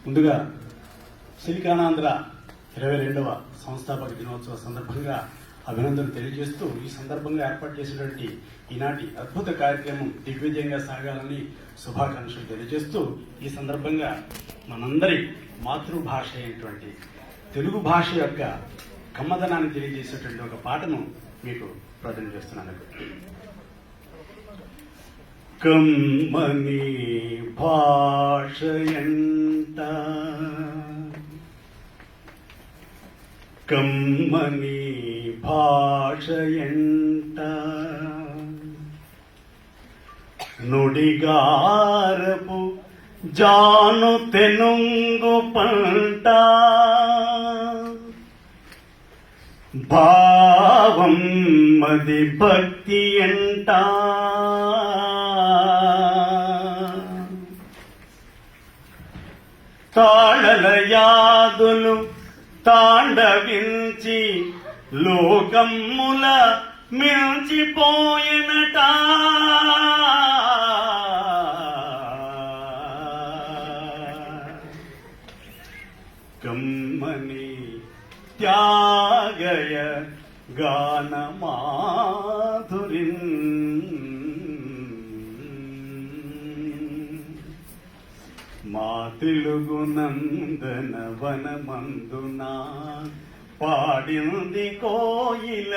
ముందుగా సిలికానాంధ్ర 22వ సంస్థాపక దినోత్సవ సందర్భంగా అభినందనలు తెలియజేస్తూ ఈ సందర్భంగా ఏర్పాటు చేసినటువంటి ఈనాటి అద్భుత కార్యక్రమం దిగ్విజయంగా సాగాలని శుభాకాంక్షలు తెలియజేస్తూ ఈ సందర్భంగా మనందరి మాతృభాష అయినటువంటి తెలుగు భాష యొక్క కమ్మదనాన్ని తెలియజేసేటువంటి ఒక పాటను మీకు ప్రజెంట్ చేస్తున్నాను. కమ్మని భాషయంట కమ్మని భాషయంట నుడిగారపు జాను తెనుంగు పంట భావం మది భక్తి ఎంట తాళలయాదులు తాండవించి లోకమ్ముల మించిపోయినట కమ్మని త్యాగయ గానమాధురిన్ మా తెలుగు నందన వనమందునా పాడింది కోయిల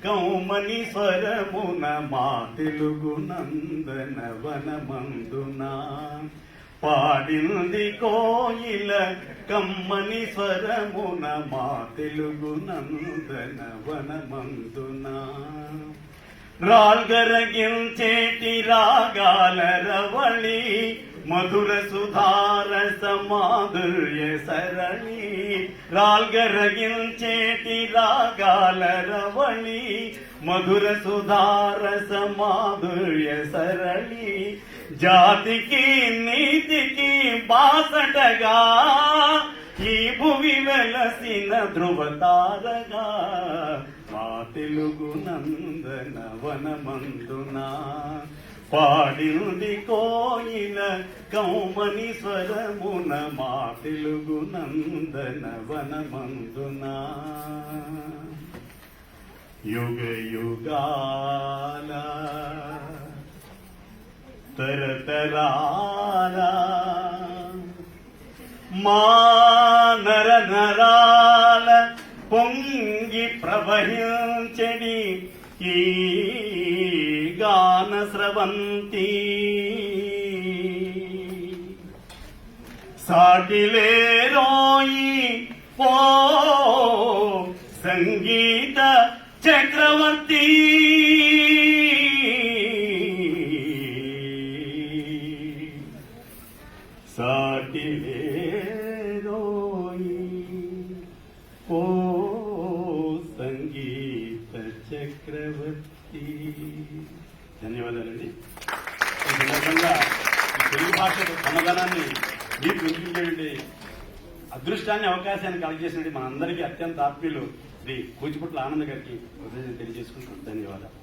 కౌమని స్వరమున మా తెలుగు నందన వనమందునా పాడింది కోయిల కమ్మని స్వరమున మా తెలుగు నందన వనమందునా రాల్గరగించేటి రాగాల రవళి మధుర సుధారస మాధుర్య సరణి రాల్గరగించేటి రాగాల రవళి మధుర సుధారస మాధుర్య సరణి జాతికి నీతికి బాసటగా ఈ భువి వెలసిన ధ్రువతారగా మా తెలుగు నందన వనమందునా పాడింది కోయిల కౌమని స్వరమున మా తెలుగు నందన వనమందునా యుగ యుగాల తరతరాల మా నర నరాల పొంగి ప్రవహించడి ఈ గాన స్రవంతి సాటిలేరోయి పో సంగీత చక్రవర్తి సాటిలేరోయి పో సంగీత చక్రవర్తి. ధన్యవాదాలండి. ఈ సందర్భంగా తెలుగు భాష సమాధానాన్ని మీకు వినిపించేటువంటి అదృష్టాన్ని అవకాశాన్ని కలిగజేసినటువంటి మనందరికీ అత్యంత ఆత్మీయులు శ్రీ కూచిపుట్ల ఆనంద్ గారికి తెలియజేసుకుంటున్నాం. ధన్యవాదాలు.